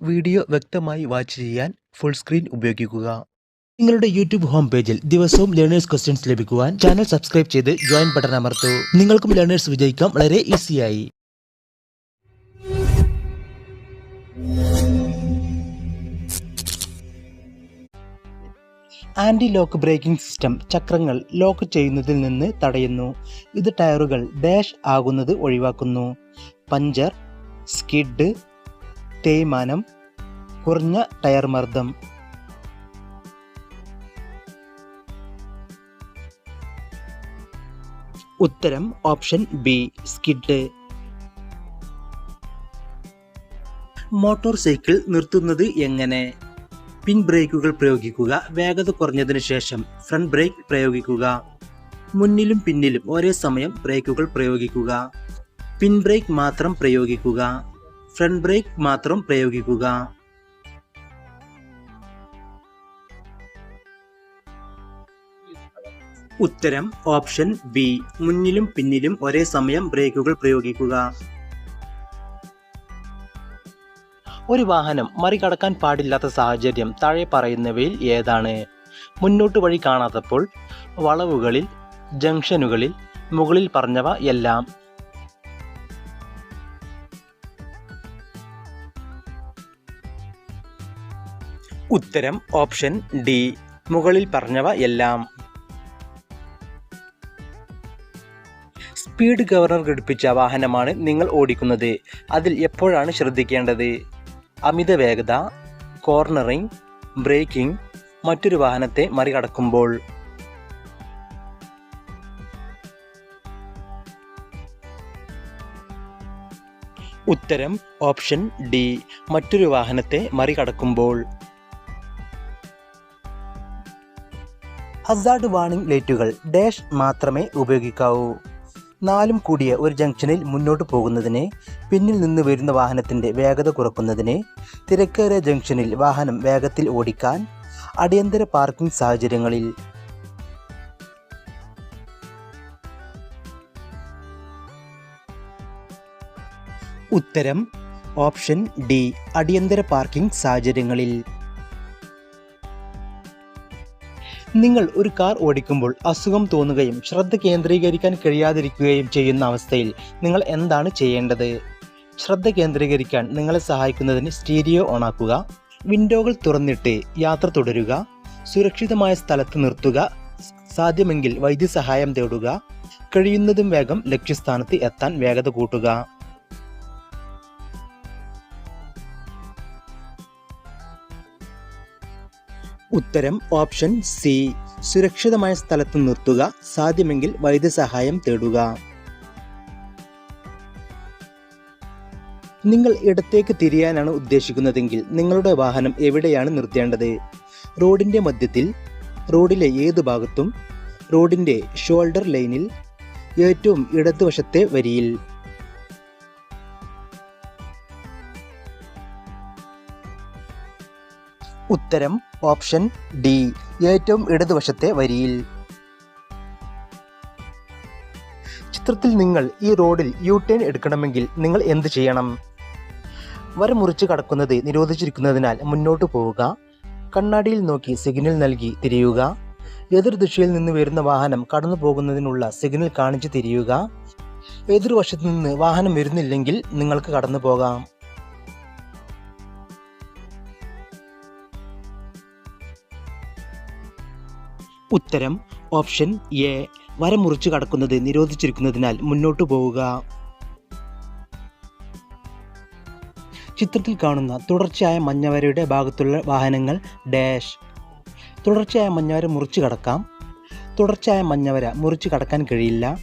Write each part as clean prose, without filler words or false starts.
Video വ്യക്തമായി watch ചെയ്യാൻ full screen ഉപയോഗിക്കുക. നിങ്ങളുടെ യൂട്യൂബ് ഹോം പേജിൽ ദിവസവും ലേണേഴ്സ് ക്വസ്റ്റ്യൻസ് ലഭിക്കുവാൻ ചാനൽ സബ്സ്ക്രൈബ് ചെയ്ത് ജോയിൻ ബട്ടൺ അമർത്തൂ. നിങ്ങൾക്കും ലേണേഴ്സ് വിജയിക്കാം വളരെ ഈസിയായി. ആന്റി ലോക്ക് ബ്രേക്കിംഗ് സിസ്റ്റം ചക്രങ്ങൾ ലോക്ക് ചെയ്യുന്നതിൽ നിന്ന് തടയുന്നു. ഇത് ടയറുകൾ ഡാഷ് ആകുന്നത് ഒഴിവാക്കുന്നു. പഞ്ചർ, സ്കിഡ്, തേയ്മാനം, കുറഞ്ഞ ടയർ മർദ്ദം. ഉത്തരം option B, skid. Motor cycle നിർത്തുന്നത് എങ്ങനെ? പിൻ ബ്രേക്കുകൾ പ്രയോഗിക്കുക. വേഗത കുറഞ്ഞതിനു ശേഷം ഫ്രണ്ട് ബ്രേക്ക് പ്രയോഗിക്കുക. മുന്നിലും പിന്നിലും ഒരേ സമയം ബ്രേക്കുകൾ പ്രയോഗിക്കുക. പിൻ ബ്രേക്ക് മാത്രം പ്രയോഗിക്കുക. ഫ്രണ്ട് ബ്രേക്ക് മാത്രം പ്രയോഗിക്കുക. ഉത്തരം ഓപ്ഷൻ ബി, മുന്നിലും പിന്നിലും ഒരേ സമയം ബ്രേക്കുകൾ പ്രയോഗിക്കുക. ഒരു വാഹനം മറികടക്കാൻ പാടില്ലാത്ത സാഹചര്യം താഴെ പറയുന്നവയിൽ ഏതാണ്? മുന്നോട്ട് വഴി കാണാത്തപ്പോൾ, വളവുകളിൽ, ജംഗ്ഷനുകളിൽ, മുകളിൽ പറഞ്ഞവ എല്ലാം. ഉത്തരം ഓപ്ഷൻ ഡി, മുകളിൽ പറഞ്ഞവ എല്ലാം. സ്പീഡ് ഗവർണർ ഘടിപ്പിച്ച വാഹനമാണ് നിങ്ങൾ ഓടിക്കുന്നത്. അതിൽ എപ്പോഴാണ് ശ്രദ്ധിക്കേണ്ടത്? അമിത വേഗത, കോർണറിംഗ്, ബ്രേക്കിംഗ്, മറ്റൊരു വാഹനത്തെ മറികടക്കുമ്പോൾ. ഉത്തരം ഓപ്ഷൻ ഡി, മറ്റൊരു വാഹനത്തെ മറികടക്കുമ്പോൾ. ഹസാർഡ് വാർണിംഗ് ലൈറ്റുകൾ ഡാഷ് മാത്രമേ ഉപയോഗിക്കാവൂ. 4 കൂടിയ ഒരു ജംഗ്ഷനിൽ മുന്നോട്ട് പോകുന്നതിന്, പിന്നിൽ നിന്ന് വരുന്ന വാഹനത്തിൻ്റെ വേഗത കുറക്കുന്നതിന്, തിരക്കേറിയ ജംഗ്ഷനിൽ വാഹനം വേഗത്തിൽ ഓടിക്കാൻ, അടിയന്തര പാർക്കിംഗ് സാഹചര്യങ്ങളിൽ. ഉത്തരം ഓപ്ഷൻ ഡി, അടിയന്തര പാർക്കിംഗ് സാഹചര്യങ്ങളിൽ. നിങ്ങൾ ഒരു കാർ ഓടിക്കുമ്പോൾ അസുഖം തോന്നുകയും ശ്രദ്ധ കേന്ദ്രീകരിക്കാൻ കഴിയാതിരിക്കുകയും ചെയ്യുന്ന അവസ്ഥയിൽ നിങ്ങൾ എന്താണ് ചെയ്യേണ്ടത്? ശ്രദ്ധ കേന്ദ്രീകരിക്കാൻ നിങ്ങളെ സഹായിക്കുന്നതിന് സ്റ്റീരിയോ ഓണാക്കുക. വിൻഡോകൾ തുറന്നിട്ട് യാത്ര തുടരുക. സുരക്ഷിതമായ സ്ഥലത്ത് നിർത്തുക. സാധ്യമെങ്കിൽ വൈദ്യസഹായം തേടുക. കഴിയുന്നതും വേഗം ലക്ഷ്യസ്ഥാനത്ത് എത്താൻ വേഗത കൂട്ടുക. ഉത്തരം ഓപ്ഷൻ സി, സുരക്ഷിതമായ സ്ഥലത്ത് നിർത്തുക. സാധ്യമെങ്കിൽ വൈദ്യസഹായം തേടുക. നിങ്ങൾ ഇടത്തേക്ക് തിരിയാനാണ് ഉദ്ദേശിക്കുന്നതെങ്കിൽ നിങ്ങളുടെ വാഹനം എവിടെയാണ് നിർത്തേണ്ടത്? റോഡിന്റെ മധ്യത്തിൽ, റോഡിലെ ഏത് ഭാഗത്തും, റോഡിന്റെ ഷോൾഡർ ലൈനിൽ, ഏറ്റവും ഇടതുവശത്തെ വരിയിൽ. ഉത്തരം ഓപ്ഷൻ ഡി, ഏറ്റവും ഇടതുവശത്തെ വരിയിൽ. ചിത്രത്തിൽ നിങ്ങൾ ഈ റോഡിൽ യു ടേൺ എടുക്കണമെങ്കിൽ നിങ്ങൾ എന്ത് ചെയ്യണം? വര മുറിച്ച് കടക്കുന്നത് നിരോധിച്ചിരിക്കുന്നതിനാൽ മുന്നോട്ട് പോവുക. കണ്ണാടിയിൽ നോക്കി സിഗ്നൽ നൽകി തിരിയുക. എതിർദിശയിൽ നിന്ന് വരുന്ന വാഹനം കടന്നു പോകുന്നതിനുള്ള സിഗ്നൽ കാണിച്ച് തിരിയുക. എതിർവശത്ത് നിന്ന് വാഹനം വരുന്നില്ലെങ്കിൽ നിങ്ങൾക്ക് കടന്നു പോകാം. ഉത്തരം ഓപ്ഷൻ എ, വര മുറിച്ച് കടക്കുന്നത് നിരോധിച്ചിരിക്കുന്നതിനാൽ മുന്നോട്ട് പോവുക. ചിത്രത്തിൽ കാണുന്ന തുടർച്ചയായ മഞ്ഞവരയുടെ ഭാഗത്തുള്ള വാഹനങ്ങൾ ഡാഷ്. തുടർച്ചയായ മഞ്ഞവര മുറിച്ച് കടക്കാം. തുടർച്ചയായ മഞ്ഞവര മുറിച്ച് കടക്കാൻ കഴിയില്ല.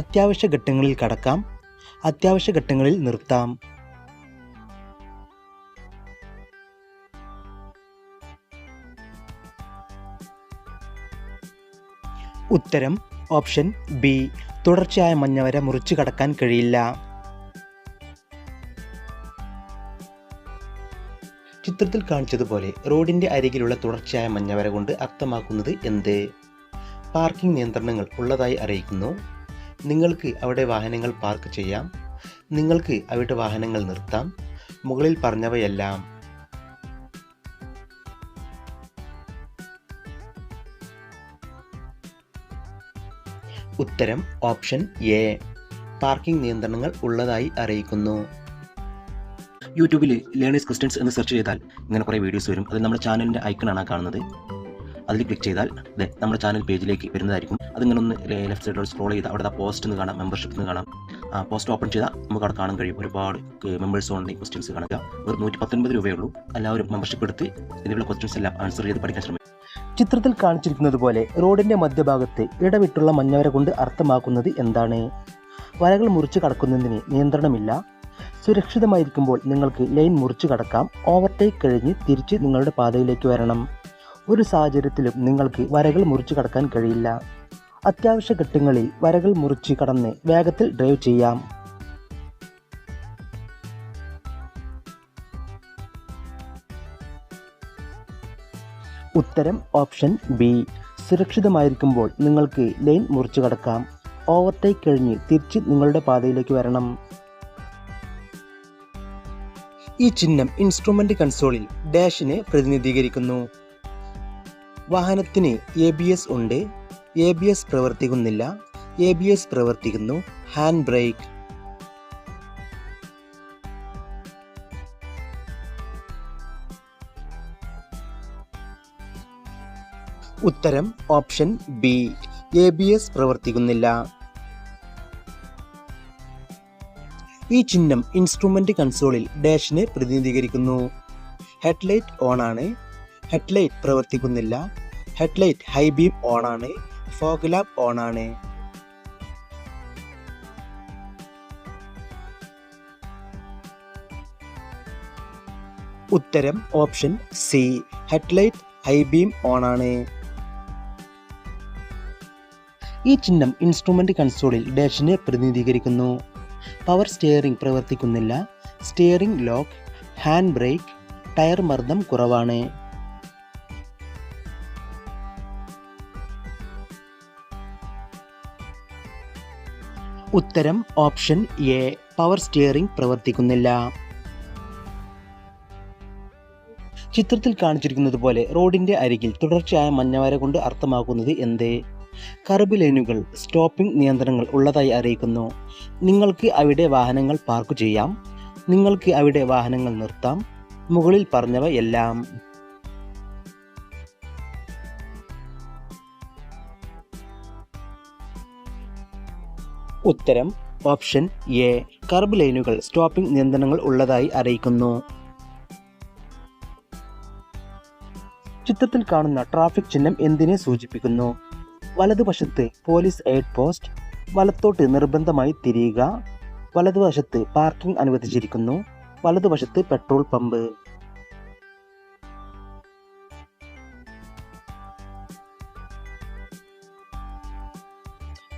അത്യാവശ്യ ഘട്ടങ്ങളിൽ കടക്കാം. അത്യാവശ്യ ഘട്ടങ്ങളിൽ നിർത്താം. ഉത്തരം ഓപ്ഷൻ ബി, തുടർച്ചയായ മഞ്ഞവര മുറിച്ച് കടക്കാൻ കഴിയില്ല. ചിത്രത്തിൽ കാണിച്ചതുപോലെ റോഡിന്റെ അരികിലുള്ള തുടർച്ചയായ മഞ്ഞവര കൊണ്ട് അർത്ഥമാക്കുന്നത് എന്ത്? പാർക്കിംഗ് നിയന്ത്രണങ്ങൾ ഉള്ളതായി അറിയിക്കുന്നു. നിങ്ങൾക്ക് അവിടെ വാഹനങ്ങൾ പാർക്ക് ചെയ്യാം. നിങ്ങൾക്ക് അവിടെ വാഹനങ്ങൾ നിർത്താം. മുകളിൽ പറഞ്ഞവയെല്ലാം. ഉത്തരം ഓപ്ഷൻ എ. പാർക്കിംഗ് നിയന്ത്രണങ്ങൾ ഉള്ളതായി അറിയിക്കുന്നു. യൂട്യൂബിൽ ലേണേഴ്സ് ക്വസ്റ്റ്യൻസ് എന്ന് സെർച്ച് ചെയ്താൽ ഇങ്ങനെ കുറേ വീഡിയോസ് വരും. അത് നമ്മുടെ ചാനലിൻ്റെ ഐക്കണാണ് കാണുന്നത്. അതിൽ ക്ലിക്ക് ചെയ്താൽ നമ്മുടെ ചാനൽ പേജിലേക്ക് വരുന്നതായിരിക്കും. അതിങ്ങനെ ഒന്ന് ലെഫ്റ്റ് സൈഡിലോട്ട് സ്ക്രോൾ ചെയ്താൽ അവിടെ പോസ്റ്റ് എന്ന് കാണാം, മെമ്പർഷിപ്പ് എന്ന് കാണാം. ആ പോസ്റ്റ് ഓപ്പൺ ചെയ്താൽ നമുക്ക് അവിടെ കാണാൻ കഴിയും. ഒരുപാട് മെമ്പേഴ്സ് ഓൺലി ക്വസ്റ്റ്യൻസ് കാണുക. വെറും 119 രൂപയേ ഉള്ളൂ. എല്ലാവരും മെമ്പർഷിപ്പ് എടുത്ത് ഇതിലുള്ള ക്വസ്റ്റ്യൻസ് എല്ലാം ആൻസർ ചെയ്ത് പഠിക്കാൻ ശ്രമിക്കും. ചിത്രത്തിൽ കാണിച്ചിരിക്കുന്നത് പോലെ റോഡിന്റെ മധ്യഭാഗത്ത് ഇടവിട്ടുള്ള മഞ്ഞവര കൊണ്ട് അർത്ഥമാക്കുന്നത് എന്താണ്? വരകൾ മുറിച്ച് കടക്കുന്നതിന് നിയന്ത്രണമില്ല. സുരക്ഷിതമായിരിക്കുമ്പോൾ നിങ്ങൾക്ക് ലൈൻ മുറിച്ച് കടക്കാം. ഓവർടേക്ക് കഴിഞ്ഞ് തിരിച്ച് നിങ്ങളുടെ പാതയിലേക്ക് വരണം. ഒരു സാഹചര്യത്തിലും നിങ്ങൾക്ക് വരകൾ മുറിച്ച് കടക്കാൻ കഴിയില്ല. അത്യാവശ്യ ഘട്ടങ്ങളിൽ വരകൾ മുറിച്ച് കടന്ന് വേഗത്തിൽ ഡ്രൈവ് ചെയ്യാം. ഉത്തരം ഓപ്ഷൻ ബി. സുരക്ഷിതമായിരിക്കുമ്പോൾ നിങ്ങൾക്ക് ലൈൻ മുറിച്ച് കടക്കാം. ഓവർടേക്ക് കഴിഞ്ഞ് തിരിച്ച് നിങ്ങളുടെ പാതയിലേക്ക് വരണം. ഈ ചിഹ്നം ഇൻസ്ട്രുമെന്റ് കൺസോളിൽ ഡാഷിനെ പ്രതിനിധീകരിക്കുന്നു. വാഹനത്തിന് ABS ഉണ്ട്. ABS പ്രവർത്തിക്കുന്നില്ല. ABS പ്രവർത്തിക്കുന്നു. Hand brake. ഉത്തരം ഓപ്ഷൻ ബി. ABS പ്രവർത്തിക്കുന്നില്ല. ഈ ചിഹ്നം ഇൻസ്ട്രുമെന്റ് കൺസോളിൽ ഡാഷിനെ പ്രതിനിധീകരിക്കുന്നു. ഹെഡ്ലൈറ്റ് ഓൺ ആണ്. ഹെഡ്ലൈറ്റ് പ്രവർത്തിക്കുന്നില്ല. ഹെഡ്ലൈറ്റ് ഹൈ ബീം ഓൺ ആണ്. ഫോഗ് ലാമ്പ് ഓൺ ആണ്. ഉത്തരം option C. Headlight high beam on ആണ്. ഈ ചിഹ്നം ഇൻസ്ട്രുമെന്റ് കൺസോളിൽ ഡാഷിനെ പ്രതിനിധീകരിക്കുന്നു. പവർ സ്റ്റിയറിംഗ് പ്രവർത്തിക്കുന്നില്ല. Steering lock. Hand brake. Tyre മർദ്ദം കുറവാണ്. ഉത്തരം ഓപ്ഷൻ എ. പവർ സ്റ്റിയറിംഗ് പ്രവർത്തിക്കുന്നില്ല. ചിത്രത്തിൽ കാണിച്ചിരിക്കുന്നത് പോലെ റോഡിന്റെ അരികിൽ തുടർച്ചയായ മഞ്ഞവര കൊണ്ട് അർത്ഥമാക്കുന്നത് എന്ത്? കർബ് ലൈനുകൾ, സ്റ്റോപ്പിംഗ് നിയന്ത്രണങ്ങൾ ഉള്ളതായി അറിയിക്കുന്നു. നിങ്ങൾക്ക് അവിടെ വാഹനങ്ങൾ പാർക്ക് ചെയ്യാം. നിങ്ങൾക്ക് അവിടെ വാഹനങ്ങൾ നിർത്താം. മുകളിൽ പറഞ്ഞവ എല്ലാം. ഉത്തരം ഓപ്ഷൻ എ. കർബ് ലൈനുകൾ, സ്റ്റോപ്പിംഗ് നിയന്ത്രണങ്ങൾ ഉള്ളതായി അറിയിക്കുന്നു. ചിത്രത്തിൽ കാണുന്ന ട്രാഫിക് ചിഹ്നം എന്തിനെ സൂചിപ്പിക്കുന്നു? വലതുവശത്ത് പോലീസ് എയ്ഡ് പോസ്റ്റ്. വലത്തോട്ട് നിർബന്ധമായി തിരിയുക. വലതുവശത്ത് പാർക്കിംഗ് അനുവദിച്ചിരിക്കുന്നു. വലതുവശത്ത് പെട്രോൾ പമ്പ്.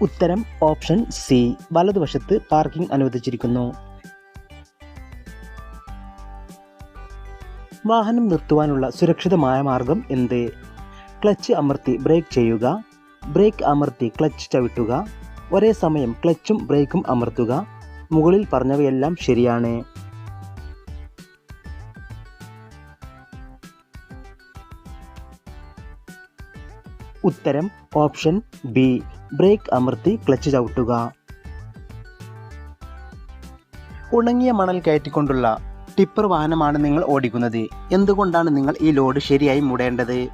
ഉത്തരം ഓപ്ഷൻ സി. വലതുവശത്ത് പാർക്കിംഗ് അനുവദിച്ചിരിക്കുന്നു. വാഹനം നിർത്തുവാനുള്ള സുരക്ഷിതമായ മാർഗം എന്ത്? ക്ലച്ച് അമർത്തി ബ്രേക്ക് ചെയ്യുക. ബ്രേക്ക് അമർത്തി ക്ലച്ച് ചവിട്ടുക. ഒരേ സമയം ക്ലച്ചും ബ്രേക്കും അമർത്തുക. മുകളിൽ പറഞ്ഞവയെല്ലാം ശരിയാണ്. ഉത്തരം ഓപ്ഷൻ ബി. ബ്രേക്ക് അമർത്തി ക്ലച്ച് ചവിട്ടുക. ഉണങ്ങിയ മണൽ കയറ്റിക്കൊണ്ടുള്ള ടിപ്പർ വാഹനമാണ് നിങ്ങൾ ഓടിക്കുന്നത്. എന്തുകൊണ്ടാണ് നിങ്ങൾ ഈ ലോഡ് ശരിയായി മൂടേണ്ടത്?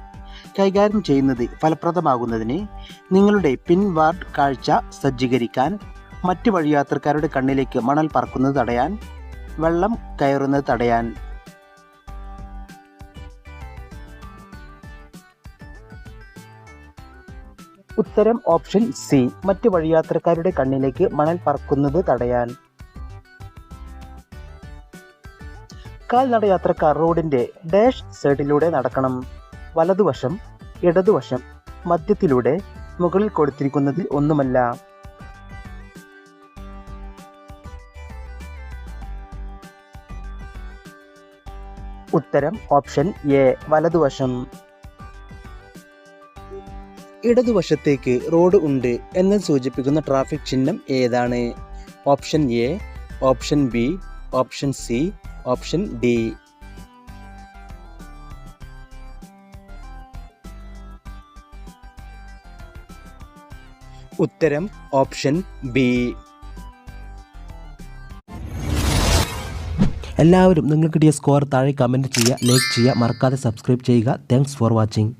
കൈകാര്യം ചെയ്യുന്നത് ഫലപ്രദമാകുന്നതിന്, നിങ്ങളുടെ പിൻവാർഡ് കാഴ്ച സജ്ജീകരിക്കാൻ, മറ്റ് വഴിയാത്രക്കാരുടെ കണ്ണിലേക്ക് മണൽ പറക്കുന്നത് തടയാൻ, വെള്ളം കയറുന്നത് തടയാൻ. ഉത്തരം ഓപ്ഷൻ സി. മറ്റ് വഴിയാത്രക്കാരുടെ കണ്ണിലേക്ക് മണൽ പറക്കുന്നത് തടയാൻ. കാൽനടയാത്രക്കാർ റോഡിന്റെ ഡാഷ് സൈഡിലൂടെ നടക്കണം. വലതുവശം, ഇടതുവശം, മധ്യത്തിലൂടെ, മുകളിൽ കൊടുത്തിരിക്കുന്നതിൽ ഒന്നുമല്ല. ഉത്തരം ഓപ്ഷൻ എ. വലതുവശം. ഇടതുവശത്തേക്ക് റോഡ് ഉണ്ട് എന്ന് സൂചിപ്പിക്കുന്ന ട്രാഫിക് ചിഹ്നം ഏതാണ്? Option A, option B, option C, option D. ഉത്തരം ഓപ്ഷൻ ബി. എല്ലാവരും നിങ്ങൾക്ക് കിട്ടിയ സ്കോർ താഴെ കമൻറ്റ് ചെയ്യുക, ലൈക്ക് ചെയ്യുക, മറക്കാതെ സബ്സ്ക്രൈബ് ചെയ്യുക. Thanks for watching.